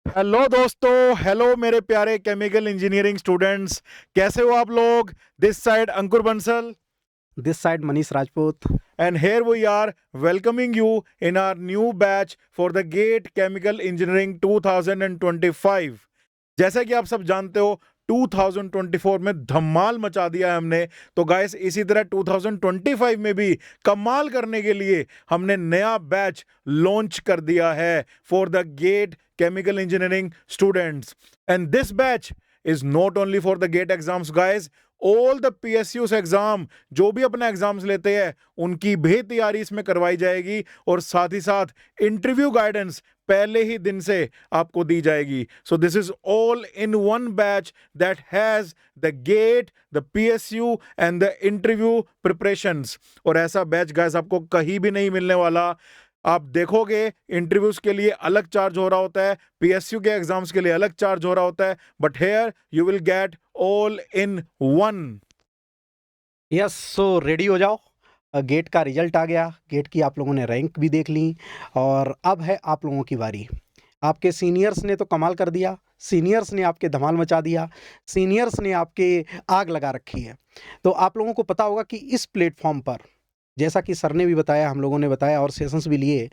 Hello दोस्तों, hello मेरे प्यारे केमिकल इंजीनियरिंग स्टूडेंट्स। कैसे हो आप लोग? This side Ankur Bansal This side Manish Rajput. and here we are welcoming you in our new batch for the GATE Chemical Engineering 2025। जैसा कि आप सब जानते हो 2024 में धमाल मचा दिया है हमने। तो गाइस इसी तरह 2025 में भी कमाल करने के लिए हमने नया बैच लॉन्च कर दिया है for the GATE chemical engineering students. And this batch is not only for the GATE exams guys, all the PSUs exam जो भी अपने एग्जाम्स लेते हैं उनकी भी तैयारी इसमें करवाई जाएगी और साथ ही साथ इंटरव्यू गाइडेंस पहले ही दिन से आपको दी जाएगी। So this is all in one batch that has the GATE, the PSU and the interview preparations. और ऐसा बैच गाइस आपको कहीं भी नहीं मिलने वाला। आप देखोगे इंटरव्यूज के लिए अलग चार्ज हो रहा होता है, PSU के एग्जाम्स के लिए अलग चार्ज हो रहा होता है, but here you will get all in one. Yes, so ready हो जाओ। गेट का रिजल्ट आ गया, गेट की आप लोगों ने रैंक भी देख ली और अब है आप लोगों की बारी। आपके सीनियर्स ने तो कमाल कर दिया, सीनियर्स ने आपके धमाल मचा दिया, सीनियर्स ने आपके आग लगा रखी है। तो आप लोगों को पता होगा कि इस प्लेटफॉर्म पर, जैसा कि सर ने भी बताया, हम लोगों ने बताया और सेशंस भी लिए,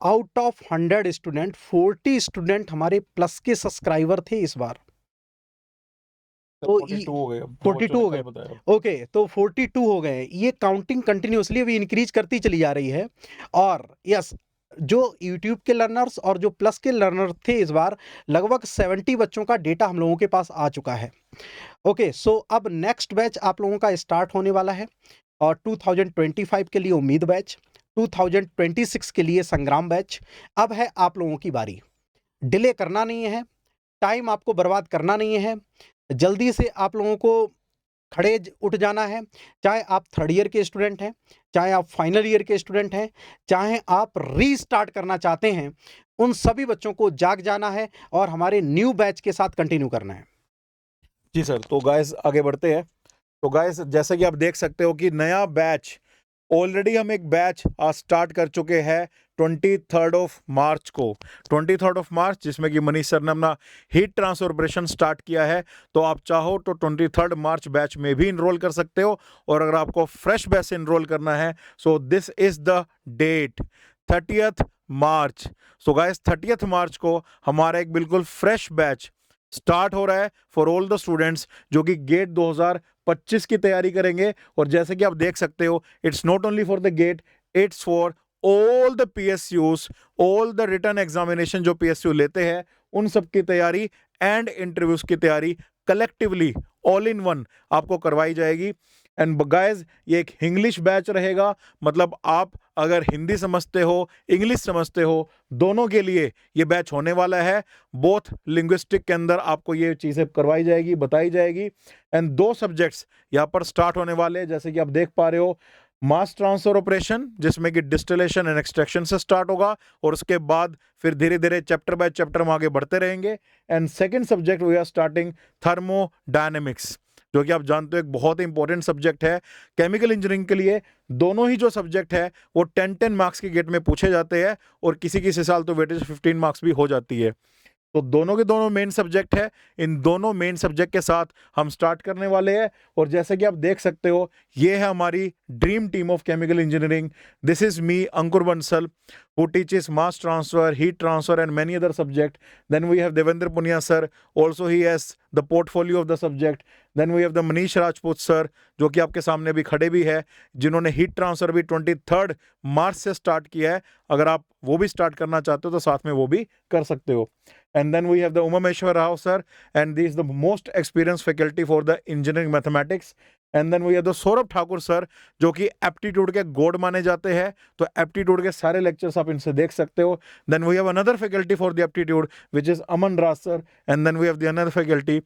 आउट ऑफ 100 स्टूडेंट 40 स्टूडेंट हमारे प्लस के सब्सक्राइबर थे इस बार। तो 42 हो गए, अब तो 42 बच्चों ने हो कल गए। बताया। ओके, तो 42 हो गए। ये काउंटिंग कंटिन्यूअसली अभी इंक्रीज करती चली जा रही है। और यस, जो यूट्यूब के लर्नर्स और जो प्लस के लर्नर थे इस बार, लगभग 70 बच्चों का डेटा हम लोगों के पास आ चुका है। ओके, सो अब नेक्स्ट बैच आप लोगों का स्टार्ट होने वाला है और 2025 के लिए उम्मीद बैच, 2026 के लिए संग्राम बैच। अब है आप लोगों की बारी। डिले करना नहीं है, टाइम आपको बर्बाद करना नहीं है, जल्दी से आप लोगों को खड़े उठ जाना है। चाहे आप थर्ड ईयर के स्टूडेंट हैं, चाहे आप फाइनल ईयर के स्टूडेंट हैं, चाहे आप रीस्टार्ट करना चाहते हैं, उन सभी बच्चों को जाग जाना है और हमारे न्यू बैच के साथ कंटिन्यू करना है। जी सर, तो गाइस आगे बढ़ते हैं। तो गाइस जैसा कि आप देख सकते हो कि नया बैच ऑलरेडी हम एक बैच स्टार्ट कर चुके हैं 23 ऑफ मार्च को। 23 मार्च जिसमें कि मनीष सर ने अपना हीट ट्रांसफर ऑपरेशन स्टार्ट किया है। तो आप चाहो तो 23 मार्च बैच में भी इनरोल कर सकते हो, और अगर आपको फ्रेश बैच से इनरोल करना है so this is the date 30th March. So guys 30th March को हमारा एक बिल्कुल फ्रेश बैच स्टार्ट हो रहा है फॉर ऑल द स्टूडेंट्स जो कि गेट 2025 की तैयारी करेंगे। और जैसे कि आप देख सकते हो, it's not only for the GATE, it's for all the PSUs, all the written examination जो PSU लेते हैं उन सब की तैयारी एंड इंटरव्यूज की तैयारी कलेक्टिवली ऑल इन वन आपको करवाई जाएगी। एंड गाइस ये एक इंग्लिश बैच रहेगा, मतलब आप अगर हिंदी समझते हो, इंग्लिश समझते हो, दोनों के लिए ये बैच होने वाला है। बोथ लिंग्विस्टिक के अंदर आपको ये चीज़ें करवाई जाएगी, बताई जाएगी। एंड दो सब्जेक्ट्स यहाँ पर स्टार्ट होने वाले हैं, जैसे कि आप देख पा रहे हो, मास ट्रांसफर ऑपरेशन जिसमें कि डिस्टिलेशन एंड एक्सट्रैक्शन से स्टार्ट होगा और उसके बाद फिर धीरे धीरे चैप्टर बाय चैप्टर हम आगे बढ़ते रहेंगे। And second subject we are starting thermodynamics, जो कि आप जानते हो एक बहुत ही इंपॉर्टेंट सब्जेक्ट है केमिकल इंजीनियरिंग के लिए। दोनों ही जो सब्जेक्ट है वो 10-10 मार्क्स के गेट में पूछे जाते हैं और किसी किसी साल तो वेटेज 15 मार्क्स भी हो जाती है। तो दोनों के दोनों मेन सब्जेक्ट है, इन दोनों मेन सब्जेक्ट के साथ हम स्टार्ट करने वाले हैं। और जैसे कि आप देख सकते हो, ये है हमारी dream team of chemical engineering. This is me Ankur Bansal who teaches mass transfer, heat transfer and many other subject. Then we have Devendra Punia sir, also he has the portfolio of the subject. Then we have the Manish Rajput sir जो कि आपके सामने भी खड़े भी है, जिन्होंने heat transfer भी 23 मार्च से स्टार्ट किया है। अगर आप वो भी स्टार्ट करना चाहते हो तो साथ में वो भी कर सकते हो। And then we have the Umameshwar Rao sir, and he is the most experienced faculty for the engineering mathematics. And then we have the Saurabh Thakur sir जो कि एप्टीट्यूड के गॉड माने जाते हैं। तो एप्टीट्यूड के सारे लेक्चर्स आप इनसे देख सकते हो। Then we have another faculty for the aptitude which is Aman Raj sir, and then we have the another faculty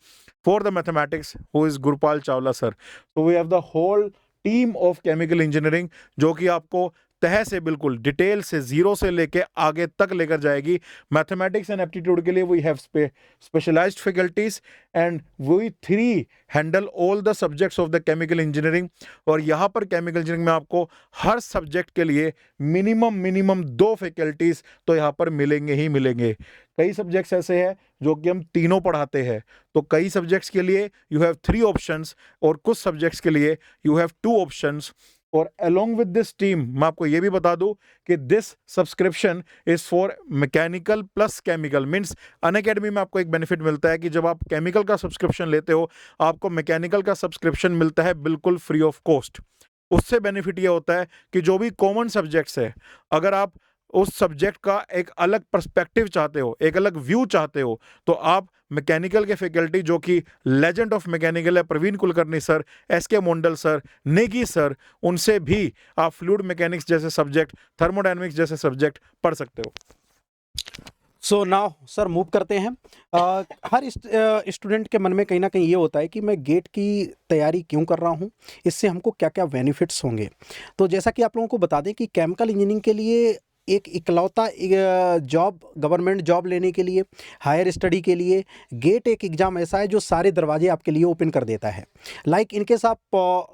for the mathematics who is Gurpal Chawla sir. तो we have the whole team of chemical engineering जो कि आपको तह से बिल्कुल detail से zero से लेके आगे तक लेकर जाएगी। मैथमेटिक्स एंड एप्टीट्यूड के लिए we have specialized faculties and we three handle all the subjects of the chemical engineering. और यहाँ पर केमिकल इंजीनियरिंग में आपको हर सब्जेक्ट के लिए मिनिमम 2 फैकल्टीज तो यहाँ पर मिलेंगे ही मिलेंगे। कई सब्जेक्ट्स ऐसे हैं जो कि हम तीनों पढ़ाते हैं, तो कई सब्जेक्ट्स के लिए यू हैव 3 ऑप्शंस और कुछ सब्जेक्ट्स के लिए यू हैव 2 ऑप्शंस। और अलोंग विद दिस टीम मैं आपको ये भी बता दूं कि this subscription is for mechanical plus chemical. Means Unacademy में आपको एक बेनिफिट मिलता है कि जब आप केमिकल का सब्सक्रिप्शन लेते हो आपको मैकेनिकल का सब्सक्रिप्शन मिलता है बिल्कुल फ्री ऑफ कॉस्ट। उससे बेनिफिट ये होता है कि जो भी कॉमन सब्जेक्ट्स है, अगर आप उस सब्जेक्ट का एक अलग पर्सपेक्टिव चाहते हो, एक अलग व्यू चाहते हो, तो आप मैकेनिकल के फैकल्टी जो कि लेजेंड ऑफ मैकेनिकल है, Praveen Kulkarni sir, SK Mondal sir, Negi sir, उनसे भी आप फ्लूइड मैकेनिक्स जैसे सब्जेक्ट, थर्मोडायनेमिक्स जैसे सब्जेक्ट पढ़ सकते हो। सो नाउ सर मूव करते हैं। हर स्टूडेंट के मन में कहीं ना कहीं ये होता है कि मैं गेट की तैयारी क्यों कर रहा हूँ, इससे हमको क्या क्या बेनिफिट्स होंगे। तो जैसा कि आप लोगों को बता दें कि केमिकल इंजीनियरिंग के लिए एक इकलौता जॉब, गवर्नमेंट जॉब लेने के लिए, हायर स्टडी के लिए गेट एक एग्ज़ाम ऐसा है जो सारे दरवाजे आपके लिए ओपन कर देता है। लाइक इनकेस आप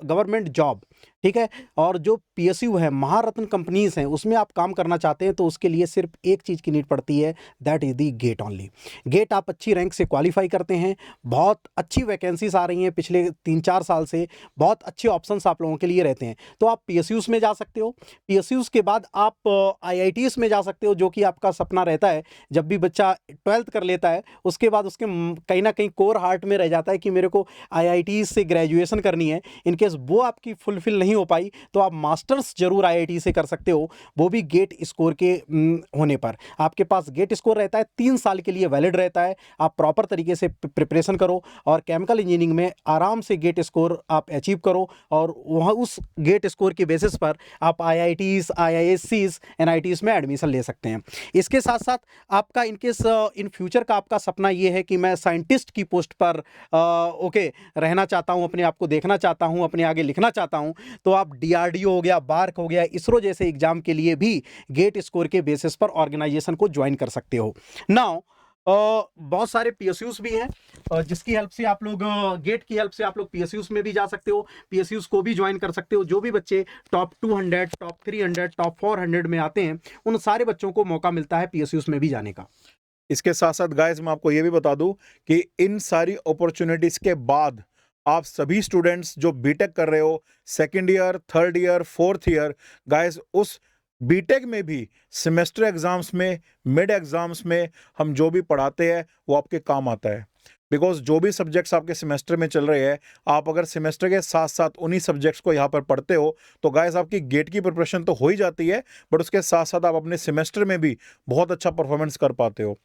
गवर्नमेंट जॉब, ठीक है, और जो पीएसयू है, महारत्न कंपनीज हैं, उसमें आप काम करना चाहते हैं तो उसके लिए सिर्फ एक चीज़ की नीड पड़ती है, that is the GATE only. GATE आप अच्छी रैंक से क्वालिफाई करते हैं, बहुत अच्छी वैकेंसीज आ रही हैं पिछले 3-4 साल से, बहुत अच्छे ऑप्शंस आप लोगों के लिए रहते हैं। तो आप पीएसयूज में जा सकते हो, पीएसयूज के बाद आप आईआईटीज में जा सकते हो, जो कि आपका सपना रहता है। जब भी बच्चा 12th कर लेता है उसके बाद उसके कहीं ना कहीं कोर हार्ट में रह जाता है कि मेरे को आईआईटीज से ग्रेजुएशन करनी है। इनकेस वो आपकी फुलफिल नहीं हो पाई तो आप मास्टर्स जरूर आईआईटी से कर सकते हो, वो भी गेट स्कोर के होने पर। आपके पास गेट स्कोर रहता है, 3 साल के लिए वैलिड रहता है। आप प्रॉपर तरीके से प्रिपरेशन करो और केमिकल इंजीनियरिंग में आराम से गेट स्कोर आप अचीव करो, और वहाँ उस गेट स्कोर की बेसिस पर आप आईआईटीज, आईआईएससीज, एनआईटीज में एडमिशन ले सकते हैं। इसके साथ साथ आपका इनकेस इन फ्यूचर का आपका सपना ये है कि मैं साइंटिस्ट की पोस्ट पर रहना चाहता हूँ, अपने आप को देखना चाहता हूँ, अपने आगे लिखना चाहता हूँ, तो आप डीआरडीओ हो गया, बार्क हो गया, इसरो जैसे एग्जाम के लिए भी गेट स्कोर के बेसिस पर ऑर्गेनाइजेशन को ज्वाइन कर सकते हो। नाउ बहुत सारे पीएसयूज भी हैं जिसकी हेल्प से आप लोग, गेट की हेल्प से आप लोग पीएसयूज में भी जा सकते हो, पीएसयूज को भी ज्वाइन कर सकते हो। जो भी बच्चे टॉप 200, टॉप 300, टॉप 400 में आते हैं, उन सारे बच्चों को मौका मिलता है पीएसयूज में भी जाने का। इसके साथ साथ गाइस मैं आपको ये भी बता दूं कि इन सारी अपॉर्चुनिटीज के बाद आप सभी स्टूडेंट्स जो बीटेक कर रहे हो, second year, third year, fourth year, guys उस बीटेक में भी सेमेस्टर एग्जाम्स में, मिड एग्जाम्स में हम जो भी पढ़ाते हैं वो आपके काम आता है। बिकॉज जो भी सब्जेक्ट्स आपके सेमेस्टर में चल रहे हैं, आप अगर सेमेस्टर के साथ साथ उन्हीं सब्जेक्ट्स को यहाँ पर पढ़ते हो तो गाइस आपकी गेट की प्रिपरेशन तो हो ही जाती है, बट उसके साथ साथ आप अपने सेमेस्टर में भी बहुत अच्छा परफॉर्मेंस कर पाते हो।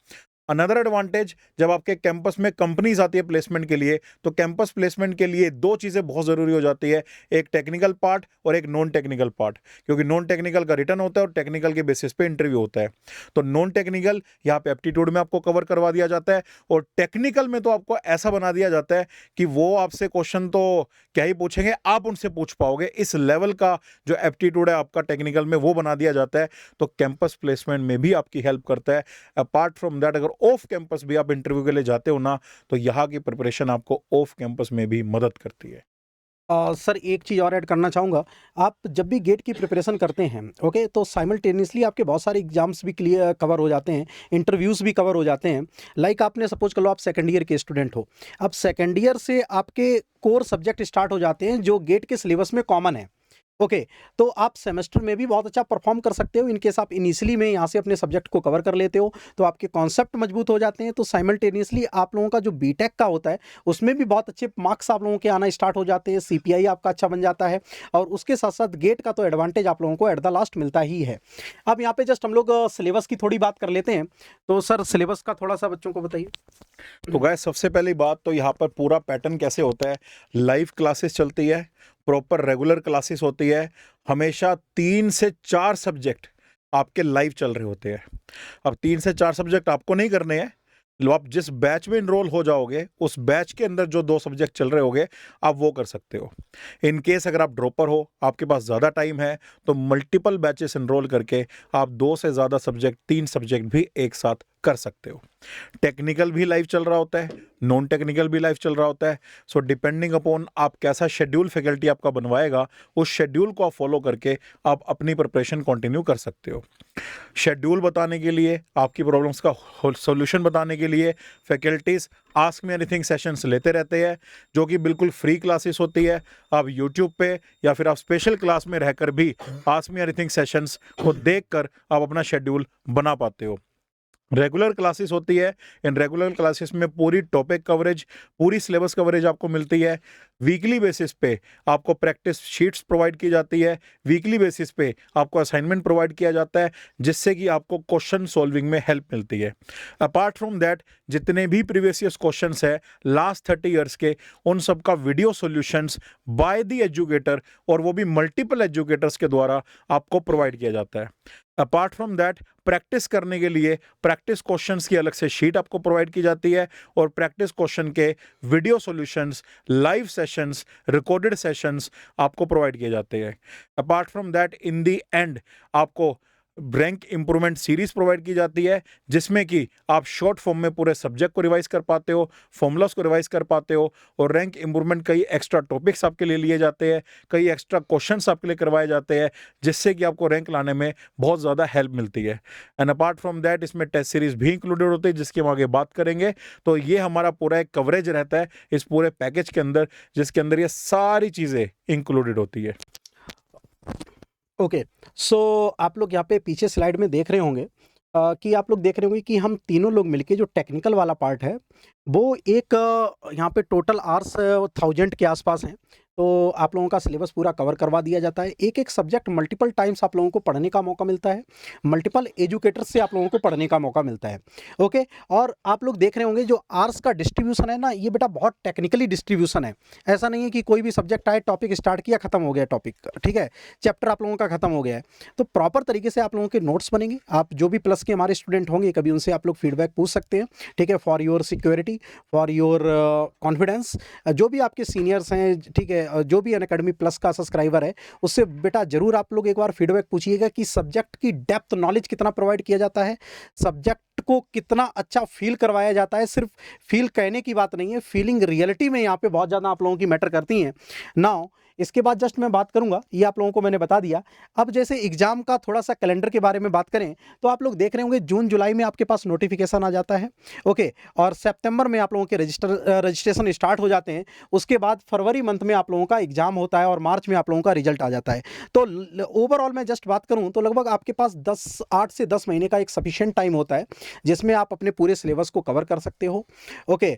अनदर एडवांटेज, जब आपके कैंपस में कंपनीज आती है प्लेसमेंट के लिए, तो कैंपस प्लेसमेंट के लिए 2 चीज़ें बहुत ज़रूरी हो जाती है, एक टेक्निकल पार्ट और एक नॉन टेक्निकल पार्ट। क्योंकि नॉन टेक्निकल का रिटर्न होता है और टेक्निकल के बेसिस पे इंटरव्यू होता है। तो नॉन टेक्निकल यहाँ पे एप्टीट्यूड में आपको कवर करवा दिया जाता है, और टेक्निकल में तो आपको ऐसा बना दिया जाता है कि वो आपसे क्वेश्चन तो क्या ही पूछेंगे, आप उनसे पूछ पाओगे। इस लेवल का जो एप्टीट्यूड है आपका टेक्निकल में, वो बना दिया जाता है। तो कैंपस प्लेसमेंट में भी आपकी हेल्प करता है। अपार्ट फ्रॉम दैट, अगर ऑफ कैंपस भी आप इंटरव्यू के लिए जाते हो ना, तो यहाँ की प्रिपरेशन आपको ऑफ कैंपस में भी मदद करती है। सर एक चीज़ और ऐड करना चाहूँगा, आप जब भी गेट की प्रिपरेशन करते हैं, ओके, तो साइमल्टेनियसली आपके बहुत सारे एग्जाम्स भी क्लियर कवर हो जाते हैं, इंटरव्यूज़ भी कवर हो जाते हैं। लाइक आपने सपोज कर लो आप सेकंड ईयर के स्टूडेंट हो, अब सेकंड ईयर से आपके कोर सब्जेक्ट स्टार्ट हो जाते हैं जो गेट के सिलेबस में कॉमन है। ओके, तो आप सेमेस्टर में भी बहुत अच्छा परफॉर्म कर सकते हो। इनकेस आप इनिशियली में यहाँ से अपने सब्जेक्ट को कवर कर लेते हो तो आपके कॉन्सेप्ट मजबूत हो जाते हैं। तो साइमल्टेनियसली आप लोगों का जो बीटेक का होता है उसमें भी बहुत अच्छे मार्क्स आप लोगों के आना स्टार्ट हो जाते हैं, सीपीआई आपका अच्छा बन जाता है, और उसके साथ साथ गेट का तो एडवांटेज आप लोगों को एट द लास्ट मिलता ही है। अब यहाँ पे जस्ट हम लोग सिलेबस की थोड़ी बात कर लेते हैं। तो सर सिलेबस का थोड़ा सा बच्चों को बताइए। तो गाइस सबसे पहली बात तो यहाँ पर पूरा पैटर्न कैसे होता है, लाइव क्लासेस चलती है, प्रॉपर रेगुलर क्लासेस होती है, हमेशा 3 से 4 सब्जेक्ट आपके लाइव चल रहे होते हैं। अब 3 से 4 सब्जेक्ट आपको नहीं करने हैं, आप जिस बैच में इनरोल हो जाओगे उस बैच के अंदर जो 2 सब्जेक्ट चल रहे होंगे आप वो कर सकते हो। इन केस अगर आप ड्रॉपर हो, आपके पास ज़्यादा टाइम है, तो मल्टीपल बैचेस इनरोल करके आप 2 से ज़्यादा सब्जेक्ट, 3 सब्जेक्ट भी एक साथ कर सकते हो। टेक्निकल भी लाइव चल रहा होता है, नॉन टेक्निकल भी लाइव चल रहा होता है। सो डिपेंडिंग अपॉन आप कैसा शेड्यूल फैकल्टी आपका बनवाएगा, उस शेड्यूल को आप फॉलो करके आप अपनी प्रिपरेशन कंटिन्यू कर सकते हो। शेड्यूल बताने के लिए, आपकी प्रॉब्लम्स का सॉल्यूशन बताने के लिए faculties ask me anything sessions लेते रहते हैं, जो कि बिल्कुल फ्री क्लासेस होती है। आप यूट्यूब पे या फिर आप स्पेशल क्लास में रहकर भी आस्क मी एनीथिंग सेशंस को देखकर आप अपना शेड्यूल बना पाते हो। रेगुलर क्लासेस होती है, इन रेगुलर क्लासेस में पूरी टॉपिक कवरेज, पूरी सिलेबस कवरेज आपको मिलती है। वीकली बेसिस पे आपको प्रैक्टिस शीट्स प्रोवाइड की जाती है, वीकली बेसिस पे आपको असाइनमेंट प्रोवाइड किया जाता है, जिससे कि आपको क्वेश्चन सॉल्विंग में हेल्प मिलती है। अपार्ट फ्रॉम दैट, जितने भी प्रीवियस ईयर्स क्वेश्चंस है लास्ट 30 ईयर्स के, उन सब का video solutions by the educator, और वो भी मल्टीपल एजुकेटर्स के द्वारा आपको प्रोवाइड किया जाता है। अपार्ट फ्रॉम दैट, प्रैक्टिस करने के लिए प्रैक्टिस क्वेश्चंस की अलग से शीट आपको प्रोवाइड की जाती है, और प्रैक्टिस क्वेश्चन के video solutions, live sessions, recorded sessions आपको प्रोवाइड किए जाते हैं। Apart from that, in the end आपको रैंक इंप्रूवमेंट सीरीज प्रोवाइड की जाती है, जिसमें कि आप शॉर्ट फॉर्म में पूरे सब्जेक्ट को रिवाइज कर पाते हो, फॉर्मूलास को रिवाइज कर पाते हो, और रैंक इंप्रूवमेंट कई एक्स्ट्रा टॉपिक्स आपके लिए लिए जाते हैं, कई एक्स्ट्रा क्वेश्चंस आपके लिए करवाए जाते हैं, जिससे कि आपको रैंक लाने में बहुत ज़्यादा हेल्प मिलती है। एंड अपार्ट फ्रॉम दैट, इसमें टेस्ट सीरीज भी इंक्लूडेड होती है, जिसकी हम आगे बात करेंगे। तो ये हमारा पूरा एक कवरेज रहता है इस पूरे पैकेज के अंदर, जिसके अंदर ये सारी चीज़ें इंक्लूडेड होती है। ओके, सो आप लोग यहाँ पे पीछे स्लाइड में देख रहे होंगे कि आप लोग देख रहे होंगे कि हम तीनों लोग मिलके जो टेक्निकल वाला पार्ट है वो एक यहाँ पे टोटल आवर्स 1000 के आसपास हैं। तो आप लोगों का सिलेबस पूरा कवर करवा दिया जाता है। एक एक सब्जेक्ट मल्टीपल टाइम्स आप लोगों को पढ़ने का मौका मिलता है, मल्टीपल एजुकेटर्स से आप लोगों को पढ़ने का मौका मिलता है। ओके, और आप लोग देख रहे होंगे जो आवर्स का डिस्ट्रीब्यूशन है ना, ये बेटा बहुत टेक्निकली डिस्ट्रीब्यूशन है। ऐसा नहीं है कि कोई भी सब्जेक्ट आए, टॉपिक स्टार्ट किया, खत्म हो गया टॉपिक, ठीक है, चैप्टर आप लोगों का खत्म हो गया है। तो प्रॉपर तरीके से आप लोगों के नोट्स बनेंगे। आप जो भी प्लस के हमारे स्टूडेंट होंगे, कभी उनसे आप लोग फीडबैक पूछ सकते हैं, ठीक है, for your security, for your confidence. जो भी आपके सीनियर्स हैं, ठीक है, जो भी अनअकैडमी प्लस का सब्सक्राइबर है, उससे बेटा जरूर आप लोग एक बार फीडबैक पूछिएगा कि सब्जेक्ट की डेप्थ नॉलेज कितना प्रोवाइड किया जाता है, सब्जेक्ट को कितना अच्छा फील करवाया जाता है। सिर्फ फील कहने की बात नहीं है, फीलिंग रियलिटी में यहाँ पे बहुत ज़्यादा आप लोगों की मैटर करती हैं। नाउ इसके बाद जस्ट मैं बात करूंगा, ये आप लोगों को मैंने बता दिया। अब जैसे एग्जाम का थोड़ा सा कैलेंडर के बारे में बात करें, तो आप लोग देख रहे होंगे जून जुलाई में आपके पास नोटिफिकेशन आ जाता है, ओके, और सितंबर में आप लोगों के रजिस्ट्रेशन स्टार्ट हो जाते हैं। उसके बाद फरवरी मंथ में आप लोगों का एग्जाम होता है और मार्च में आप लोगों का रिजल्ट आ जाता है। तो ओवरऑल मैं जस्ट बात करूं तो लगभग आपके पास 8 से 10 महीने का एक सफिशिएंट टाइम होता है, जिसमें आप अपने पूरे सिलेबस को कवर कर सकते हो। ओके,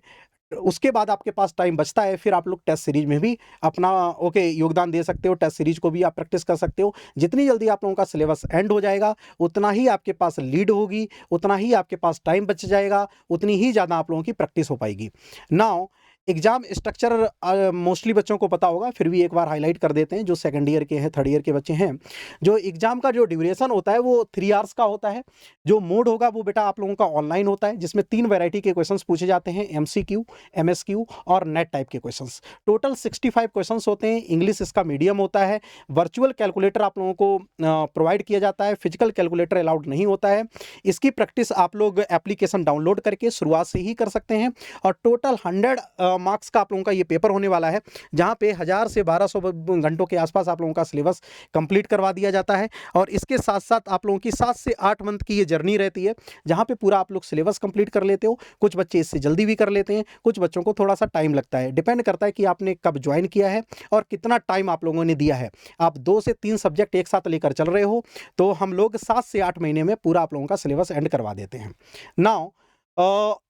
उसके बाद आपके पास टाइम बचता है, फिर आप लोग टेस्ट सीरीज में भी अपना योगदान दे सकते हो, टेस्ट सीरीज को भी आप प्रैक्टिस कर सकते हो। जितनी जल्दी आप लोगों का सिलेबस एंड हो जाएगा, उतना ही आपके पास लीड होगी, उतना ही आपके पास टाइम बच जाएगा, उतनी ही ज़्यादा आप लोगों की प्रैक्टिस हो पाएगी। नाउ एग्जाम स्ट्रक्चर मोस्टली बच्चों को पता होगा, फिर भी एक बार हाईलाइट कर देते हैं जो सेकंड ईयर के हैं, थर्ड ईयर के बच्चे हैं। जो एग्जाम का जो ड्यूरेशन होता है वो 3 आवर्स का होता है। जो मोड होगा वो बेटा आप लोगों का ऑनलाइन होता है, जिसमें 3 वैरायटी के क्वेश्चंस पूछे जाते हैं, MCQ, MSQ और नेट टाइप के क्वेश्चंस। टोटल 65 क्वेश्चंस होते हैं। इंग्लिश इसका मीडियम होता है। वर्चुअल कैलकुलेटर आप लोगों को प्रोवाइड किया जाता है, फिजिकल कैलकुलेटर अलाउड नहीं होता है। इसकी प्रैक्टिस आप लोग एप्लीकेशन डाउनलोड करके शुरुआत से ही कर सकते हैं। और टोटल 100 मार्क्स का आप लोगों का ये पेपर होने वाला है, जहां पे 1000 से 1200 घंटों के आसपास आप लोगों का सिलेबस कंप्लीट करवा दिया जाता है। और इसके साथ साथ आप लोगों की 7 से 8 मंथ की ये जर्नी रहती है, जहां पे पूरा आप लोग सिलेबस कंप्लीट कर लेते हो। कुछ बच्चे इससे जल्दी भी कर लेते हैं, कुछ बच्चों को थोड़ा सा टाइम लगता है। डिपेंड करता है कि आपने कब ज्वाइन किया है और कितना टाइम आप लोगों ने दिया है। आप 2 से 3 सब्जेक्ट एक साथ लेकर चल रहे हो, तो हम लोग 7 से 8 महीने में पूरा आप लोगों का सिलेबस एंड करवा देते हैं। नाउ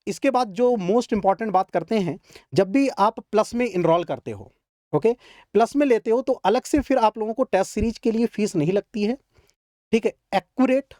इसके बाद जो मोस्ट इंपॉर्टेंट बात करते हैं, जब भी आप प्लस में इनरोल करते हो, ओके, प्लस में लेते हो, तो अलग से फिर आप लोगों को टेस्ट सीरीज के लिए फीस नहीं लगती है, ठीक है। एक्यूरेट,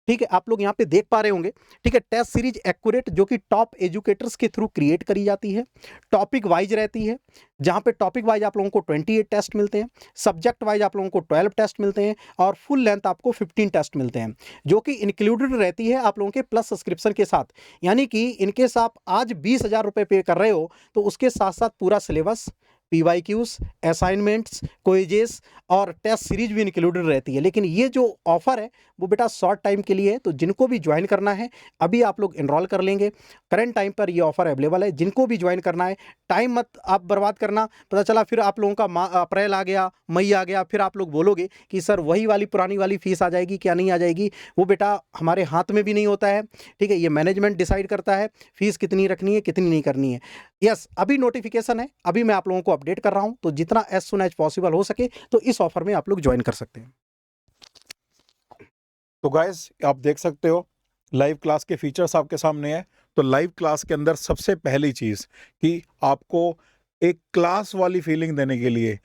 ठीक है, आप लोग यहाँ पे देख पा रहे होंगे। ठीक है, टेस्ट सीरीज एक्यूरेट जो कि टॉप एजुकेटर्स के थ्रू क्रिएट करी जाती है, टॉपिक वाइज रहती है, जहाँ पे टॉपिक वाइज आप लोगों को 28 टेस्ट मिलते हैं, सब्जेक्ट वाइज आप लोगों को 12 टेस्ट मिलते हैं और फुल लेंथ आपको 15 टेस्ट मिलते हैं, जो कि इंक्लूडेड रहती है आप लोगों के प्लस सब्सक्रिप्शन के साथ। यानी कि इनकेस आप आज 20,000 रुपये पे कर रहे हो तो उसके साथ साथ पूरा सिलेबस, पीवाईक्यूज, असाइनमेंट्स, क्विजेस और टेस्ट सीरीज भी इंक्लूडेड रहती है। लेकिन ये जो ऑफर है वो बेटा शॉर्ट टाइम के लिए है, तो जिनको भी ज्वाइन करना है अभी आप लोग एनरोल कर लेंगे। करंट टाइम पर ये ऑफर अवेलेबल है, जिनको भी ज्वाइन करना है टाइम मत आप बर्बाद करना। पता चला फिर आप लोगों का अप्रैल आ गया, मई आ गया, फिर आप लोग बोलोगे कि सर वही वाली पुरानी वाली फीस आ जाएगी, क्या नहीं आ जाएगी। वो बेटा हमारे हाथ में भी नहीं होता है। ठीक है, ये मैनेजमेंट डिसाइड करता है फीस कितनी रखनी है कितनी नहीं करनी है। यस, अभी नोटिफिकेशन है, अभी मैं आप लोगों को अपडेट कर रहा हूं, तो जितना एज सुन एज पॉसिबल हो सके तो इस ऑफर में आप लोग ज्वाइन कर सकते हैं। तो गाइस आप देख सकते हो लाइव क्लास के फीचर्स आपके सामने है। तो लाइव क्लास के अंदर सबसे पहली चीज़ कि आपको एक क्लास वाली फीलिंग देने के लिए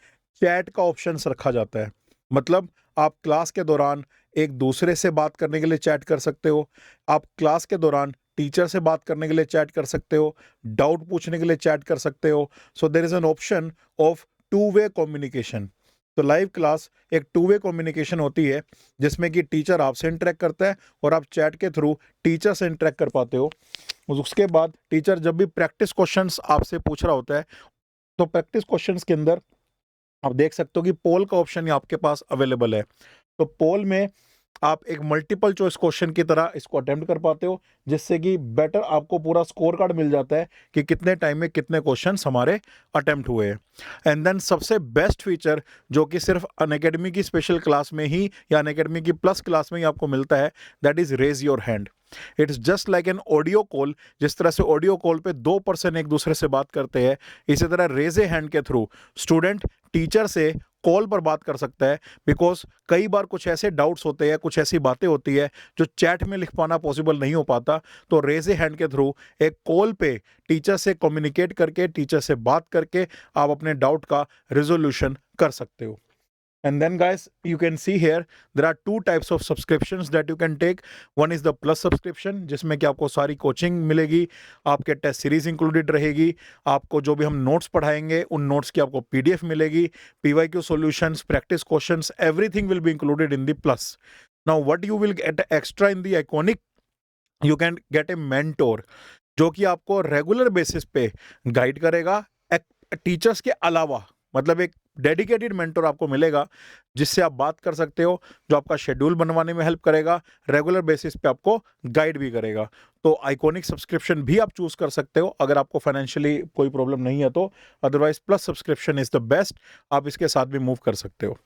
चैट का ऑप्शन रखा जाता है। मतलब आप क्लास के दौरान एक दूसरे से बात करने के लिए चैट कर सकते हो, आप क्लास के दौरान टीचर से बात करने के लिए चैट कर सकते हो, डाउट पूछने के लिए चैट कर सकते हो। So there is an option of two way communication. तो लाइव क्लास एक टू वे कम्युनिकेशन होती है जिसमें कि टीचर आपसे इंटरेक्ट करता है और आप चैट के थ्रू टीचर से इंटरेक्ट कर पाते हो। उसके बाद टीचर जब भी प्रैक्टिस क्वेश्चंस आपसे पूछ रहा होता है तो प्रैक्टिस क्वेश्चंस के अंदर आप देख सकते हो कि पोल का ऑप्शन आपके पास अवेलेबल है। तो पोल में आप एक मल्टीपल चॉइस क्वेश्चन की तरह इसको अटेम्प्ट कर पाते हो, जिससे कि बेटर आपको पूरा स्कोर कार्ड मिल जाता है कि कितने टाइम में कितने क्वेश्चंस हमारे अटेम्प्ट हुए हैं। एंड देन सबसे बेस्ट फीचर जो कि सिर्फ अनअकैडमी की स्पेशल क्लास में ही या अनअकैडमी की प्लस क्लास में ही आपको मिलता है, that is raise your hand. It's just like an audio call. जिस तरह से ऑडियो कॉल पे दो पर्सन एक दूसरे से बात करते हैं, इसी तरह रेज ए हैंड के थ्रू स्टूडेंट टीचर से कॉल पर बात कर सकता है। बिकॉज कई बार कुछ ऐसे डाउट्स होते हैं, कुछ ऐसी बातें होती है जो चैट में लिख पाना पॉसिबल नहीं हो पाता, तो रेज ए हैंड के थ्रू एक कॉल पे टीचर से कम्युनिकेट करके, टीचर से बात करके आप अपने डाउट का रिजोल्यूशन कर सकते हो। And then guys, you can see here there are two types of subscriptions that you can take. One is the plus subscription जिसमें कि आपको सारी कोचिंग मिलेगी, आपके टेस्ट सीरीज इंक्लूडेड रहेगी, आपको जो भी हम नोट्स पढ़ाएंगे उन नोट्स की आपको पीडीएफ मिलेगी, PYQ solutions, practice questions, everything will be included in the plus. Now what you will get extra in the iconic, you can get A mentor जो कि आपको रेगुलर बेसिस पे गाइड करेगा टीचर्स के अलावा। मतलब एक डेडिकेटेड मेंटर आपको मिलेगा जिससे आप बात कर सकते हो, जो आपका शेड्यूल बनवाने में हेल्प करेगा, रेगुलर बेसिस पे आपको गाइड भी करेगा। तो आइकॉनिक सब्सक्रिप्शन भी आप चूज कर सकते हो अगर आपको फाइनेंशियली कोई प्रॉब्लम नहीं है तो। Otherwise plus subscription is the best, आप इसके साथ भी मूव कर सकते हो।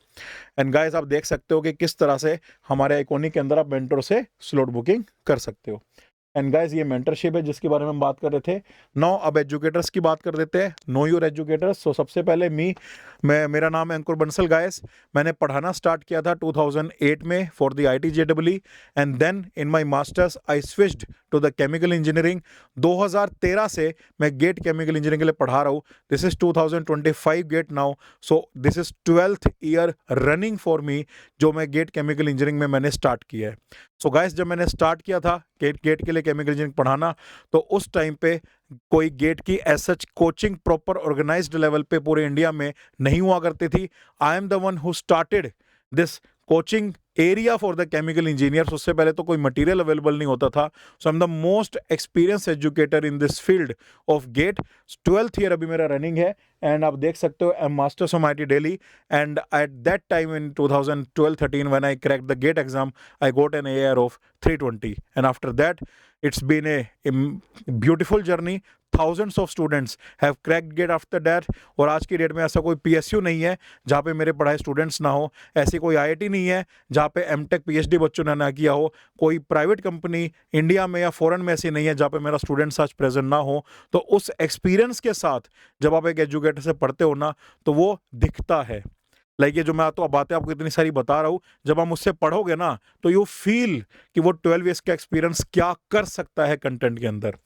एंड गाइस आप देख सकते हो कि किस तरह से हमारे आइकॉनिक के अंदर आप मेंटर से स्लॉट बुकिंग कर सकते हो। एंड गाइस ये मेंटरशिप है जिसके बारे में हम बात कर रहे थे। नाउ अब एजुकेटर्स की बात कर देते हैं, नो योर एजुकेटर्स। सो सबसे पहले मेरा नाम है अंकुर बंसल गाइस। मैंने पढ़ाना स्टार्ट किया था 2008 में for the IIT-JEE and then in my masters I switched to the chemical engineering. 2013 से मैं गेट केमिकल इंजीनियरिंग के लिए पढ़ा रहा हूँ। This is 2025 GATE now, so this is 12th year running for me जो मैं गेट केमिकल इंजीनियरिंग में मैंने स्टार्ट किया है। सो गाइस जब मैंने स्टार्ट किया था गेट के लिए केमिकल इंजीनियरिंग पढ़ाना, तो उस टाइम पे कोई गेट की as such coaching proper organised level पे पूरे इंडिया में नहीं हुआ करती थी। I am the one who started this coaching area for the chemical engineers. उससे पहले तो कोई मटेरियल अवेलेबल नहीं होता था। So I am the most experience educator in this field of GATE. 12th year अभी मेरा रनिंग है एंड आप देख सकते हो I am masters from IIT Delhi and eight that time in 2012-13 when I cracked the GATE exam I got an AR of 320 and after that it's been a beautiful journey. Thousands of students have cracked gate after that। और आज की date में ऐसा कोई PSU नहीं है जहाँ पे मेरे पढ़ाए स्टूडेंट्स ना हो, ऐसी कोई IIT नहीं है जहाँ पे MTech PhD बच्चों ने ना किया हो, कोई प्राइवेट कंपनी इंडिया में या फॉरेन में ऐसी नहीं है जहाँ पे मेरा स्टूडेंट्स आज प्रेजेंट ना हो। तो उस एक्सपीरियंस के साथ जब आप एक एजुकेटर से पढ़ते हो ना तो वो दिखता है। लाइक ये जो मैं तो बातें आपको इतनी सारी बता रहा हूँ, जब हम उससे पढ़ोगे ना तो यू फील कि वो 12 ईयर्स का एक्सपीरियंस क्या कर सकता है कंटेंट के अंदर।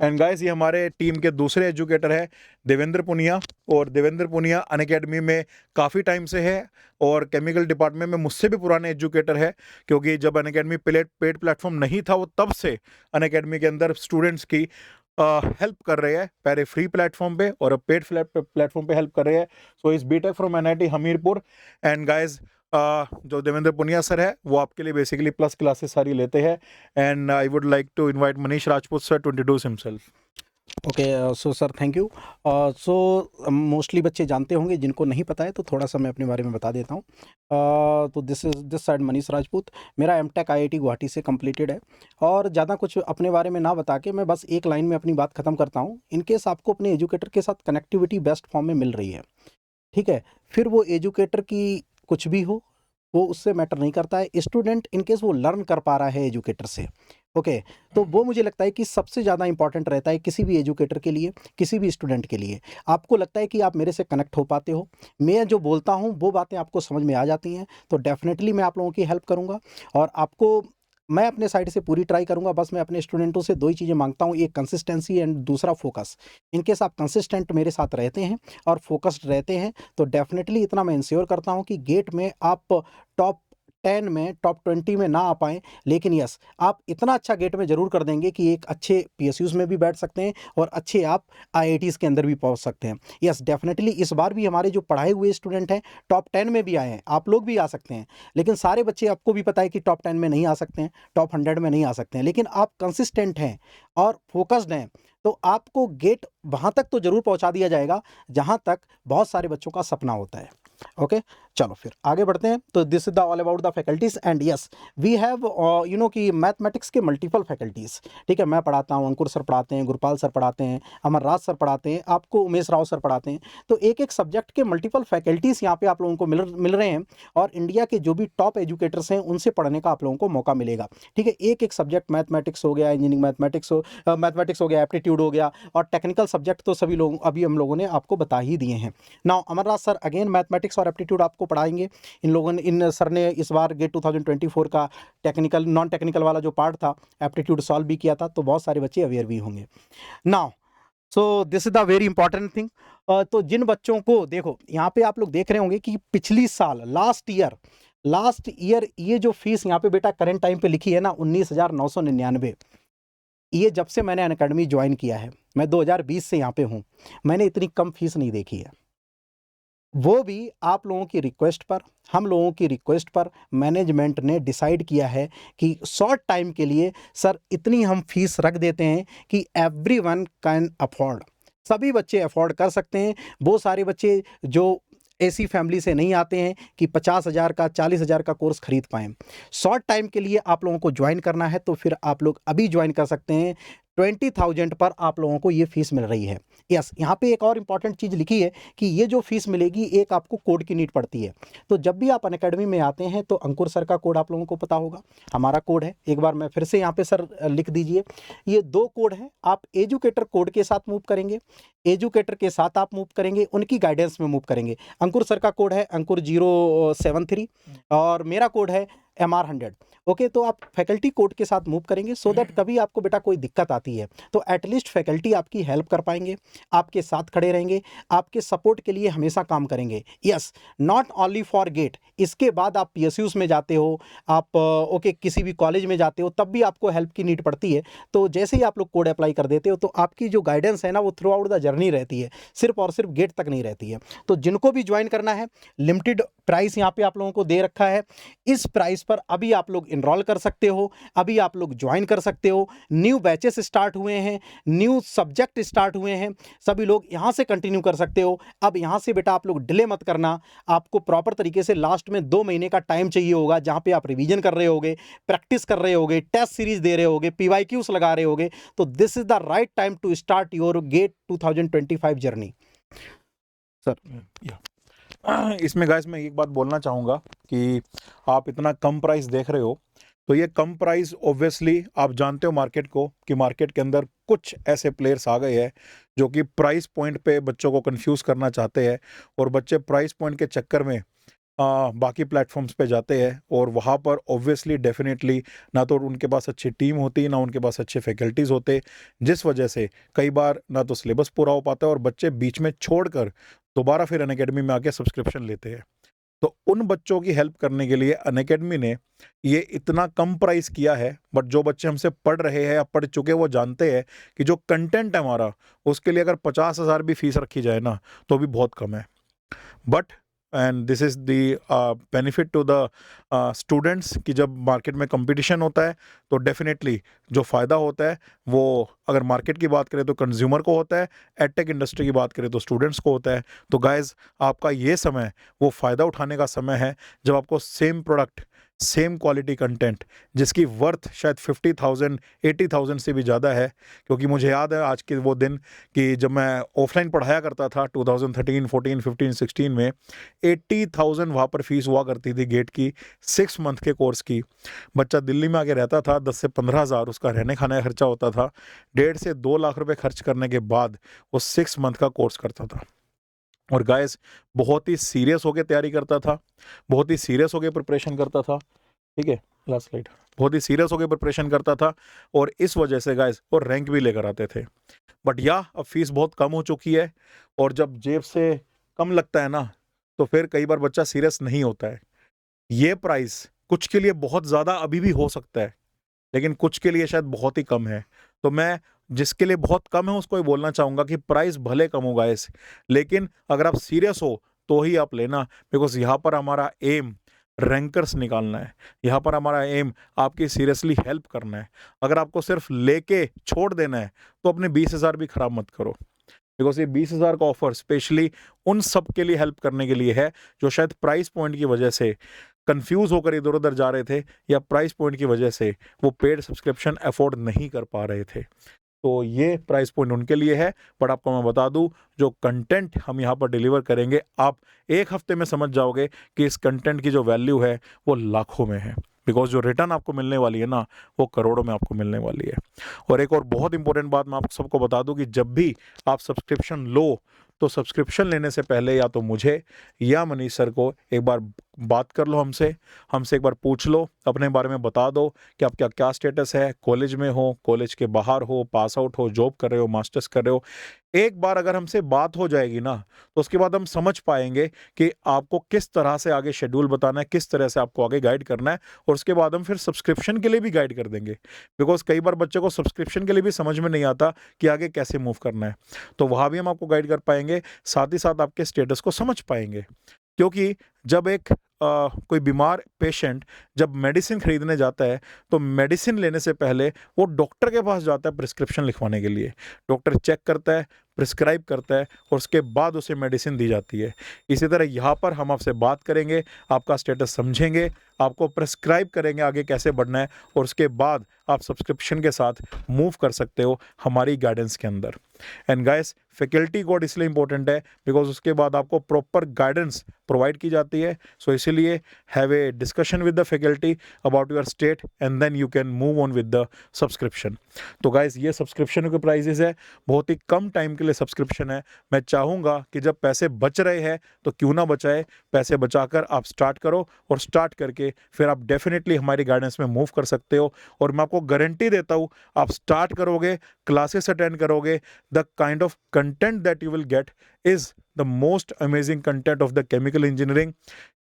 एंड गाइस ये हमारे टीम के दूसरे एजुकेटर है देवेंद्र पुनिया, और देवेंद्र पुनिया अनअकैडमी में काफ़ी टाइम से है और केमिकल डिपार्टमेंट में मुझसे भी पुराने एजुकेटर है, क्योंकि जब अनअकैडमी पेड प्लेटफॉर्म नहीं था वो तब से अनअकैडमी के अंदर स्टूडेंट्स की हेल्प कर रहे हैं, पहले फ्री प्लेटफॉर्म पे और अब पेड प्लेटफॉर्म पे हेल्प कर रहे हैं। So is BTech from NIT Hamirpur. And guys जो देवेंद्र पुनिया सर है वो आपके लिए बेसिकली प्लस क्लासेस सारी लेते हैं। And I would like to invite Manish Rajput sir to introduce himself. Okay, so sir thank you. So mostly बच्चे जानते होंगे, जिनको नहीं पता है तो थोड़ा सा मैं अपने बारे में बता देता हूँ। तो दिस साइड मनीष राजपूत। मेरा एमटेक आईआईटी गुवाहाटी से कंप्लीटेड है। और ज़्यादा कुछ अपने बारे में ना बता के मैं बस एक लाइन में अपनी बात ख़त्म करता हूँ। इनकेस आपको अपने एजुकेटर के साथ कनेक्टिविटी बेस्ट फॉर्म में मिल रही है, ठीक है, फिर वो एजुकेटर की कुछ भी हो, वो उससे मैटर नहीं करता है। स्टूडेंट इनकेस वो लर्न कर पा रहा है एजुकेटर से, ओके, तो वो मुझे लगता है कि सबसे ज़्यादा इंपॉर्टेंट रहता है किसी भी एजुकेटर के लिए, किसी भी स्टूडेंट के लिए। आपको लगता है कि आप मेरे से कनेक्ट हो पाते हो, मैं जो बोलता हूँ वो बातें आपको समझ में आ जाती हैं, तो डेफिनेटली मैं आप लोगों की हेल्प करूँगा। और आपको मैं अपने साइड से पूरी ट्राई करूँगा। बस मैं अपने स्टूडेंटों से दो ही चीज़ें मांगता हूँ, एक कंसिस्टेंसी एंड दूसरा फोकस। इनकेस आप कंसिस्टेंट मेरे साथ रहते हैं और फोकस्ड रहते हैं तो डेफिनेटली इतना मैं इंश्योर करता हूँ कि गेट में आप टॉप 10 में, टॉप 20 में ना आ पाएँ, लेकिन यस, आप इतना अच्छा गेट में ज़रूर कर देंगे कि एक अच्छे पीएसयूज़ में भी बैठ सकते हैं और अच्छे आप आईआईटीज़ के अंदर भी पहुंच सकते हैं। यस, डेफिनेटली इस बार भी हमारे जो पढ़ाए हुए स्टूडेंट हैं टॉप 10 में भी आए हैं। आप लोग भी आ सकते हैं, लेकिन सारे बच्चे, आपको भी पता है कि टॉप 10 में नहीं आ सकते हैं, टॉप 100 में नहीं आ सकते हैं, लेकिन आप कंसिस्टेंट हैं और फोकस्ड हैं तो आपको गेट वहाँ तक तो ज़रूर पहुँचा दिया जाएगा जहाँ तक बहुत सारे बच्चों का सपना होता है। ओके, चलो फिर आगे बढ़ते हैं। तो this is the all about the faculties and yes, we have you know कि मैथमेटिक्स के मल्टीपल फैकल्टीज़, ठीक है। मैं पढ़ाता हूँ, अंकुर सर पढ़ाते हैं, गुरपाल सर पढ़ाते हैं, अमर राज सर पढ़ाते हैं, आपको उमेश राव सर पढ़ाते हैं। तो एक एक सब्जेक्ट के मल्टीपल फैकल्टीज़ यहाँ पे आप लोगों को मिल रहे हैं और इंडिया के जो भी टॉप एजुकेटर्स हैं उनसे पढ़ने का आप लोगों को मौका मिलेगा, ठीक है। एक एक सब्जेक्ट, मैथमेटिक्स हो गया, इंजीनियरिंग मैथमेटिक्स हो गया, एप्टीट्यूड हो गया, और टेक्निकल सब्जेक्ट तो सभी लोग अभी हम लोगों ने आपको बता ही दिए हैं। Now Amar Raj sir again mathematics और एप्टीट्यूड आपको पढ़ाएंगे। इन सर ने इस बार गेट 2024 का टेक्निकल नॉन टेक्निकल वाला जो पार्ट था एप्टीट्यूड सॉल्व भी किया था, तो बहुत सारे बच्चे अवेयर भी होंगे। Now so this is the very important thing. तो जिन बच्चों को, देखो यहाँ पे आप लोग देख रहे होंगे कि पिछली साल लास्ट ईयर ये जो फीस यहाँ पे बेटा करंट टाइम पे लिखी है ना 19,999, ये जब से मैंने अनअकैडमी ज्वाइन किया है, मैं 2020 से यहाँ पे हूँ, मैंने इतनी कम फीस नहीं देखी है। वो भी आप लोगों की रिक्वेस्ट पर, हम लोगों की रिक्वेस्ट पर मैनेजमेंट ने डिसाइड किया है कि शॉर्ट टाइम के लिए सर इतनी हम फीस रख देते हैं कि एवरीवन कैन अफोर्ड, सभी बच्चे अफोर्ड कर सकते हैं। वो सारे बच्चे जो ऐसी फैमिली से नहीं आते हैं कि 50,000 का 40,000 का कोर्स खरीद पाएँ। शॉर्ट टाइम के लिए आप लोगों को ज्वाइन करना है तो फिर आप लोग अभी ज्वाइन कर सकते हैं। 20,000 पर आप लोगों को ये फीस मिल रही है। यस, यहाँ पे एक और इम्पॉर्टेंट चीज़ लिखी है कि ये जो फीस मिलेगी, एक आपको कोड की नीड पड़ती है। तो जब भी आप अनअकैडमी में आते हैं तो अंकुर सर का कोड आप लोगों को पता होगा, हमारा कोड है, एक बार मैं फिर से यहाँ पे सर लिख दीजिए। ये 2 कोड हैं, आप एजुकेटर कोड के साथ मूव करेंगे, एजुकेटर के साथ आप मूव करेंगे, उनकी गाइडेंस में मूव करेंगे। अंकुर सर का कोड है अंकुर 073 और मेरा कोड है MR100। ओके, तो आप फैकल्टी कोड के साथ मूव करेंगे सो दैट कभी आपको बेटा कोई दिक्कत आती है तो एटलीस्ट फैकल्टी आपकी हेल्प कर पाएंगे, आपके साथ खड़े रहेंगे, आपके सपोर्ट के लिए हमेशा काम करेंगे। Yes, not only for GATE, इसके बाद आप PSUs में जाते हो, आप ओके किसी भी कॉलेज में जाते हो, तब भी आपको हेल्प की नीड पड़ती है। तो जैसे ही आप लोग कोड अप्लाई कर देते हो तो आपकी जो गाइडेंस है ना वो थ्रू आउट द जर्नी रहती है, सिर्फ और सिर्फ गेट तक नहीं रहती है। तो जिनको भी ज्वाइन करना है, लिमिटेड प्राइस यहाँ पे आप लोगों को दे रखा है। इस प्राइस पर अभी आप लोग इनरोल कर सकते हो, अभी आप लोग ज्वाइन कर सकते हो। न्यू बैचेस स्टार्ट हुए हैं, न्यू सब्जेक्ट स्टार्ट हुए हैं, सभी लोग यहाँ से कंटिन्यू कर सकते हो। अब यहाँ से बेटा आप लोग डिले मत करना, आपको प्रॉपर तरीके से लास्ट में 2 महीने का टाइम चाहिए होगा जहाँ पे आप रिवीजन कर रहे होगे, प्रैक्टिस कर रहे होगे, टेस्ट सीरीज दे रहे होगे, PYQs लगा रहे होगे। तो this is the right time to start your GATE 2025 journey. Sir इसमें गाइस मैं एक बात बोलना चाहूँगा कि आप इतना कम प्राइस देख रहे हो, तो ये कम प्राइस ऑब्वियसली आप जानते हो मार्केट को, कि मार्केट के अंदर कुछ ऐसे प्लेयर्स आ गए हैं जो कि प्राइस पॉइंट पे बच्चों को कंफ्यूज करना चाहते हैं और बच्चे प्राइस पॉइंट के चक्कर में बाकी प्लेटफॉर्म्स पे जाते हैं और वहाँ पर ऑब्वियसली डेफिनेटली ना तो उनके पास अच्छी टीम होती, ना उनके पास अच्छे फैकल्टीज़ होते, जिस वजह से कई बार ना तो सिलेबस पूरा हो पाता है और बच्चे बीच में छोड़कर दोबारा फिर अनअकैडमी में आके सब्सक्रिप्शन लेते हैं। तो उन बच्चों की हेल्प करने के लिए अनअकैडमी ने ये इतना कम प्राइस किया है, बट जो बच्चे हमसे पढ़ रहे हैं या पढ़ चुके हैं वो जानते हैं कि जो कंटेंट है हमारा, उसके लिए अगर 50,000 भी फीस रखी जाए ना तो भी बहुत कम है। But and this is the benefit to the students कि जब मार्केट में कंपटीशन होता है तो डेफिनेटली जो फ़ायदा होता है वो, अगर मार्केट की बात करें तो कंज्यूमर को होता है, एडटेक इंडस्ट्री की बात करें तो स्टूडेंट्स को होता है। तो गाइज, आपका ये समय वो फ़ायदा उठाने का समय है जब आपको same product, same quality content जिसकी वर्थ शायद 50,000 80,000 से भी ज़्यादा है, क्योंकि मुझे याद है आज के वो दिन कि जब मैं ऑफलाइन पढ़ाया करता था 2013, 14, 15, 16 में 80,000 वहाँ पर फीस हुआ करती थी गेट की, 6 मंथ के कोर्स की। बच्चा दिल्ली में आके रहता था, 10 से 15,000 उसका रहने खाने का खर्चा होता था, 1.5 से 2 लाख रुपए खर्च करने के बाद वो 6 मंथ का कोर्स करता था। और गाइस, बहुत ही सीरियस होकर तैयारी करता था, बहुत ही सीरियस होकर प्रिपरेशन करता था। ठीक है, लास्ट स्लाइड। बहुत ही सीरियस होकर प्रिपरेशन करता था और इस वजह से गाइस वो रैंक भी लेकर आते थे। बट या अब फीस बहुत कम हो चुकी है और जब जेब से कम लगता है ना तो फिर कई बार बच्चा सीरियस नहीं होता है। ये प्राइस कुछ के लिए बहुत ज़्यादा अभी भी हो सकता है, लेकिन कुछ के लिए शायद बहुत ही कम है। तो मैं जिसके लिए बहुत कम है उसको ये बोलना चाहूँगा कि प्राइस भले कम हो गाइस, लेकिन अगर आप सीरियस हो तो ही आप लेना, बिकॉज यहाँ पर हमारा एम रैंकर्स निकालना है, यहाँ पर हमारा एम आपकी सीरियसली हेल्प करना है। अगर आपको सिर्फ लेके छोड़ देना है तो अपने 20,000 भी खराब मत करो, बिकॉज ये 20,000 का ऑफर स्पेशली उन सब के लिए हेल्प करने के लिए है जो शायद प्राइस पॉइंट की वजह से कंफ्यूज होकर इधर उधर जा रहे थे या प्राइस पॉइंट की वजह से वो पेड सब्सक्रिप्शन अफोर्ड नहीं कर पा रहे थे। तो ये प्राइस पॉइंट उनके लिए है। बट आपको मैं बता दूं, जो कंटेंट हम यहाँ पर डिलीवर करेंगे, आप एक हफ्ते में समझ जाओगे कि इस कंटेंट की जो वैल्यू है वो लाखों में है, बिकॉज जो रिटर्न आपको मिलने वाली है ना वो करोड़ों में आपको मिलने वाली है। और एक और बहुत इंपॉर्टेंट बात मैं आप सबको बता दूं कि जब भी आप सब्सक्रिप्शन लो तो सब्सक्रिप्शन लेने से पहले या तो मुझे या मनीष सर को एक बार बात कर लो, हमसे एक बार पूछ लो, अपने बारे में बता दो कि आपका क्या स्टेटस है, कॉलेज में हो, कॉलेज के बाहर हो, पास आउट हो, जॉब कर रहे हो, मास्टर्स कर रहे हो। एक बार अगर हमसे बात हो जाएगी ना तो उसके बाद हम समझ पाएंगे कि आपको किस तरह से आगे शेड्यूल बताना है, किस तरह से आपको आगे गाइड करना है, और उसके बाद हम फिर सब्सक्रिप्शन के लिए भी गाइड कर देंगे। बिकॉज कई बार बच्चे को सब्सक्रिप्शन के लिए भी समझ में नहीं आता कि आगे कैसे मूव करना है, तो वहाँ भी हम आपको गाइड कर पाएंगे, साथ ही साथ आपके स्टेटस को समझ पाएंगे। क्योंकि जब एक कोई बीमार पेशेंट जब मेडिसिन खरीदने जाता है तो मेडिसिन लेने से पहले वो डॉक्टर के पास जाता है प्रिस्क्रिप्शन लिखवाने के लिए। डॉक्टर चेक करता है, प्रिस्क्राइब करता है और उसके बाद उसे मेडिसिन दी जाती है। इसी तरह यहाँ पर हम आपसे बात करेंगे, आपका स्टेटस समझेंगे, आपको प्रिस्क्राइब करेंगे आगे कैसे बढ़ना है, और उसके बाद आप सब्सक्रिप्शन के साथ मूव कर सकते हो हमारी गाइडेंस के अंदर। एंड गाइस, फैकल्टी कोड इसलिए इंपॉर्टेंट है बिकॉज उसके बाद आपको प्रॉपर गाइडेंस प्रोवाइड की जाती है। सो इसीलिए have a discussion with the faculty about your state and then you can move on with the subscription. तो गाइस, ये सब्सक्रिप्शन के प्राइजेस है, बहुत ही कम टाइम के लिए सब्सक्रिप्शन है। मैं चाहूँगा कि जब पैसे बच रहे हैं तो क्यों ना बचाए, पैसे बचाकर आप स्टार्ट करो, और स्टार्ट करके फिर आप डेफिनेटली हमारी गाइडेंस में मूव कर सकते हो। और मैं आपको गारंटी देता हूँ, आप स्टार्ट करोगे, क्लासेस अटेंड करोगे, the kind of content that you will get is the most amazing content of the chemical engineering.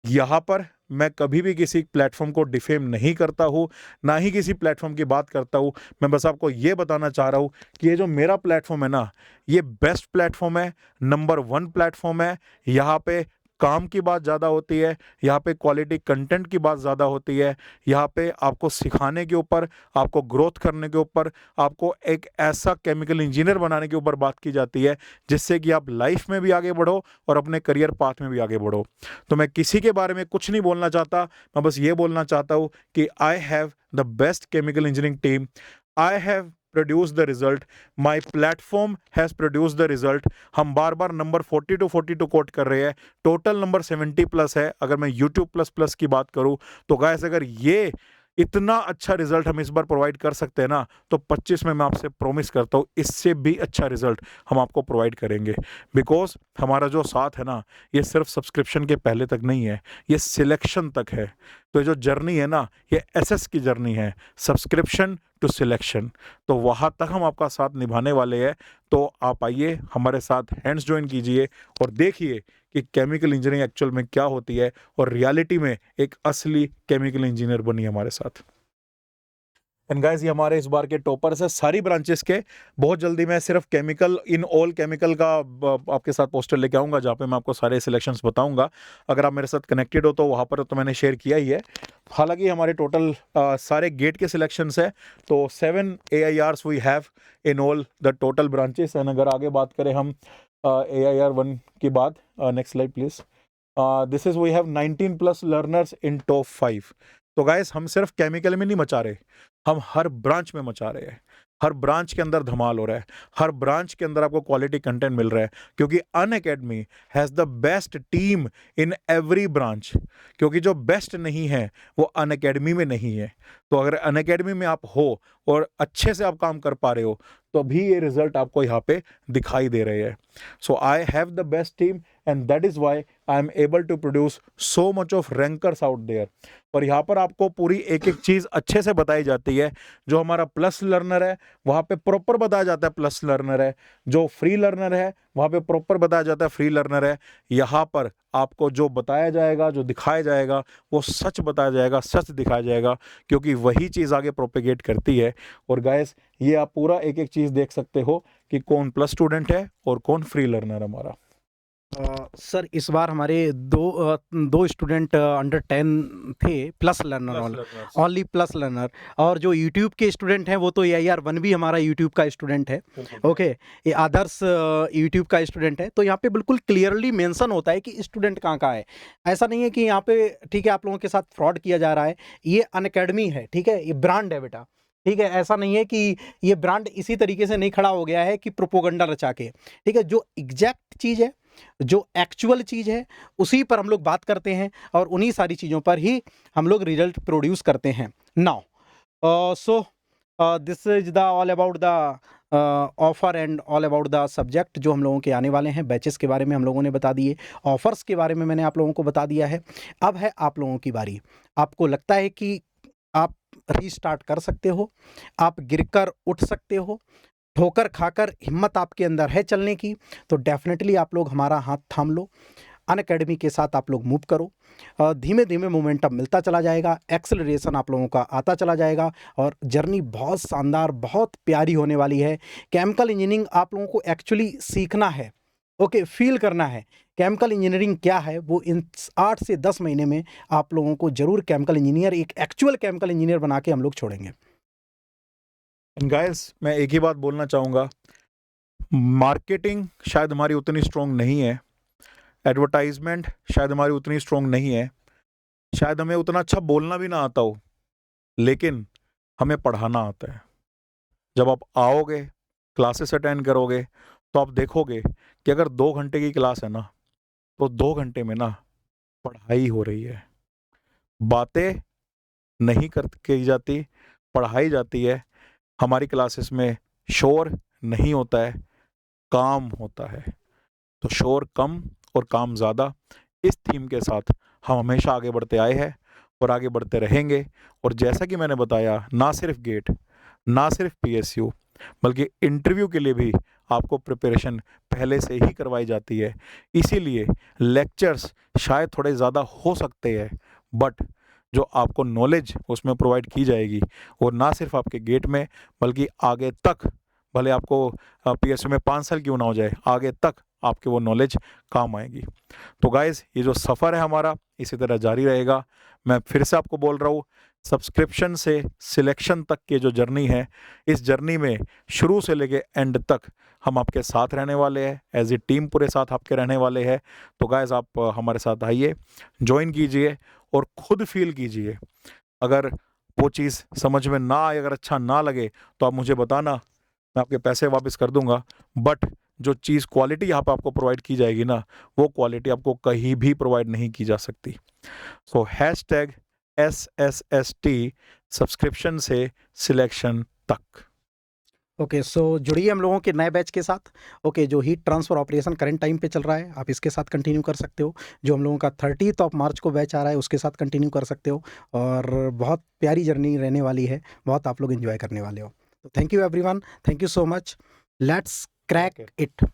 यहाँ पर मैं कभी भी किसी प्लेटफॉर्म को डिफेम नहीं करता हूँ, ना ही किसी प्लेटफॉर्म की बात करता हूँ। मैं बस आपको ये बताना चाह रहा हूँ कि ये जो मेरा प्लेटफॉर्म है ना, ये बेस्ट प्लेटफॉर्म है, नंबर 1 प्लेटफॉर्म है। यहाँ पे काम की बात ज़्यादा होती है, यहाँ पे क्वालिटी कंटेंट की बात ज़्यादा होती है, यहाँ पे आपको सिखाने के ऊपर, आपको ग्रोथ करने के ऊपर, आपको एक ऐसा केमिकल इंजीनियर बनाने के ऊपर बात की जाती है जिससे कि आप लाइफ में भी आगे बढ़ो और अपने करियर पाथ में भी आगे बढ़ो। तो मैं किसी के बारे में कुछ नहीं बोलना चाहता, मैं बस ये बोलना चाहता हूँ कि आई have the best chemical engineering team, I have produce the result, my platform has produced the result। हम बार बार नंबर 40 to 42 कोट कर रहे हैं, टोटल नंबर 70 प्लस है। अगर मैं YouTube++ की बात करूं तो गाइस, अगर ये इतना अच्छा रिजल्ट हम इस बार प्रोवाइड कर सकते हैं ना, तो 25 में मैं आपसे प्रॉमिस करता हूँ इससे भी अच्छा रिजल्ट हम आपको प्रोवाइड करेंगे। बिकॉज हमारा जो साथ है ना, ये सिर्फ सब्सक्रिप्शन के पहले तक नहीं है, ये सिलेक्शन तक है। तो ये जो जर्नी है ना, ये एसएस की जर्नी है, सब्सक्रिप्शन टू सिलेक्शन। तो वहाँ तक हम आपका साथ निभाने वाले हैं। तो आप आइए हमारे साथ हैंड्स ज्वाइन कीजिए और देखिए कि केमिकल इंजीनियरिंग एक्चुअल में क्या होती है, और रियलिटी में एक असली केमिकल इंजीनियर बनी हमारे साथ। एंड गाइस, ये हमारे इस बार के टॉपर्स है सारी ब्रांचेस के। बहुत जल्दी मैं सिर्फ केमिकल, इन ऑल केमिकल का आपके साथ पोस्टर लेके आऊँगा, जहाँ पे मैं आपको सारे सिलेक्शंस बताऊँगा। अगर आप मेरे साथ कनेक्टेड हो तो वहाँ पर तो मैंने शेयर किया ही है। हालांकि हमारे टोटल सारे गेट के सिलेक्शंस है, तो 7 AIRs we have in all the total branches. And अगर आगे बात करें हम AIR 1 की बात, next slide please. This is we have 19+ learners in top 5। तो गाइस, हम सिर्फ केमिकल में नहीं मचा रहे, हम हर ब्रांच में मचा रहे हैं। हर ब्रांच के अंदर धमाल हो रहा है, हर ब्रांच के अंदर आपको क्वालिटी कंटेंट मिल रहा है, क्योंकि Unacademy has the best team in every branch. क्योंकि जो बेस्ट नहीं है वो अनअकैडमी में नहीं है। तो अगर अनअकैडमी में आप हो और अच्छे से आप काम कर पा रहे हो, तो भी ये रिजल्ट आपको यहाँ पे दिखाई दे रहे हैं। So I have the best team and that is why I am able to produce so much of rankers out there. और यहाँ पर आपको पूरी एक एक चीज़ अच्छे से बताई जाती है। जो हमारा प्लस लर्नर है वहाँ पे प्रॉपर बताया जाता है प्लस लर्नर है, जो फ्री लर्नर है वहाँ पे प्रॉपर बताया जाता है फ्री लर्नर है। यहाँ पर आपको जो बताया जाएगा, जो दिखाया जाएगा, वो सच बताया जाएगा, सच दिखाया जाएगा, क्योंकि वही चीज़ आगे प्रोपेगेट करती है। और गाइस, ये आप पूरा एक एक चीज़ देख सकते हो कि कौन प्लस स्टूडेंट है और कौन फ्री लर्नर हमारा। सर, इस बार हमारे दो स्टूडेंट अंडर 10 थे plus learner, only plus learner. और जो यूट्यूब के स्टूडेंट हैं वो तो AIR 1 भी हमारा यूट्यूब का स्टूडेंट है। ओके, ये अदर्स यूट्यूब का स्टूडेंट है। तो यहाँ पे बिल्कुल क्लियरली मेंशन होता है कि स्टूडेंट कहाँ का है। ऐसा नहीं है कि यहाँ पे ठीक है आप लोगों के साथ फ्रॉड किया जा रहा है। ये अनअकैडमी है, ठीक है, ये ब्रांड है बेटा, ठीक है। ऐसा नहीं है कि ये ब्रांड इसी तरीके से नहीं खड़ा हो गया है कि प्रोपोगंडा रचा के, ठीक है। जो एग्जैक्ट चीज़ है, जो एक्चुअल चीज़ है, उसी पर हम लोग बात करते हैं और उन्हीं सारी चीज़ों पर ही हम लोग रिजल्ट प्रोड्यूस करते हैं। Now so this is the all about the offer and all about the subject जो हम लोगों के आने वाले हैं। बैचेस के बारे में हम लोगों ने बता दिए, ऑफर्स के बारे में मैंने आप लोगों को बता दिया है। अब है आप लोगों की बारी। आपको लगता है कि आप रीस्टार्ट कर सकते हो, आप गिरकर उठ सकते हो, ठोकर खाकर हिम्मत आपके अंदर है चलने की, तो डेफिनेटली आप लोग हमारा हाथ थाम लो। अनअकैडमी के साथ आप लोग मूव करो। धीमे धीमे मोमेंटम मिलता चला जाएगा, एक्सेलरेशन आप लोगों का आता चला जाएगा और जर्नी बहुत शानदार, बहुत प्यारी होने वाली है। केमिकल इंजीनियरिंग आप लोगों को एक्चुअली सीखना है, ओके, फील करना है केमिकल इंजीनियरिंग क्या है। वो इन 8 से 10 महीने में आप लोगों को जरूर केमिकल इंजीनियर, एक एक्चुअल केमिकल इंजीनियर बना के हम लोग छोड़ेंगे। गाइस, मैं एक ही बात बोलना चाहूँगा, मार्केटिंग शायद हमारी उतनी स्ट्रॉन्ग नहीं है, एडवर्टाइजमेंट शायद हमारी उतनी स्ट्रॉन्ग नहीं है, शायद हमें उतना अच्छा बोलना भी ना आता हो, लेकिन हमें पढ़ाना आता है। जब आप आओगे, क्लासेस अटेंड करोगे, तो आप देखोगे कि अगर 2 घंटे की क्लास है ना, तो 2 घंटे में ना पढ़ाई हो रही है, बातें नहीं की जाती, पढ़ाई जाती है। हमारी क्लासेस में शोर नहीं होता है, काम होता है। तो शोर कम और काम ज़्यादा, इस थीम के साथ हम हमेशा आगे बढ़ते आए हैं और आगे बढ़ते रहेंगे। और जैसा कि मैंने बताया, ना सिर्फ गेट, ना सिर्फ PSU, बल्कि इंटरव्यू के लिए भी आपको प्रिपरेशन पहले से ही करवाई जाती है। इसीलिए लेक्चर्स शायद थोड़े ज़्यादा हो सकते हैं, बट जो आपको नॉलेज उसमें प्रोवाइड की जाएगी, और ना सिर्फ आपके गेट में बल्कि आगे तक, भले आपको PSU में 5 साल क्यों ना हो जाए, आगे तक आपके वो नॉलेज काम आएगी। तो गाइज़, ये जो सफ़र है हमारा इसी तरह जारी रहेगा। मैं फिर से आपको बोल रहा हूँ, सब्सक्रिप्शन से सिलेक्शन तक की जो जर्नी है, इस जर्नी में शुरू से लेके एंड तक हम आपके साथ रहने वाले हैं, एज ए टीम पूरे साथ आपके रहने वाले हैं। तो गाइज़, आप हमारे साथ आइए, ज्वाइन कीजिए और खुद फील कीजिए। अगर वो चीज़ समझ में ना आए, अगर अच्छा ना लगे, तो आप मुझे बताना, मैं आपके पैसे वापस कर दूंगा। बट जो चीज़ क्वालिटी यहाँ पर आपको प्रोवाइड की जाएगी ना, वो क्वालिटी आपको कहीं भी प्रोवाइड नहीं की जा सकती। सो #SSST सब्सक्रिप्शन से सिलेक्शन तक। ओके, सो जुड़िए हम लोगों के नए बैच के साथ। ओके, जो heat transfer operation current time पे चल रहा है, आप इसके साथ कंटिन्यू कर सकते हो। जो हम लोगों का 30 मार्च को बैच आ रहा है, उसके साथ कंटिन्यू कर सकते हो। और बहुत प्यारी जर्नी रहने वाली है, बहुत आप लोग एंजॉय करने वाले हो। तो thank you everyone, thank you so much, let's crack Okay. It.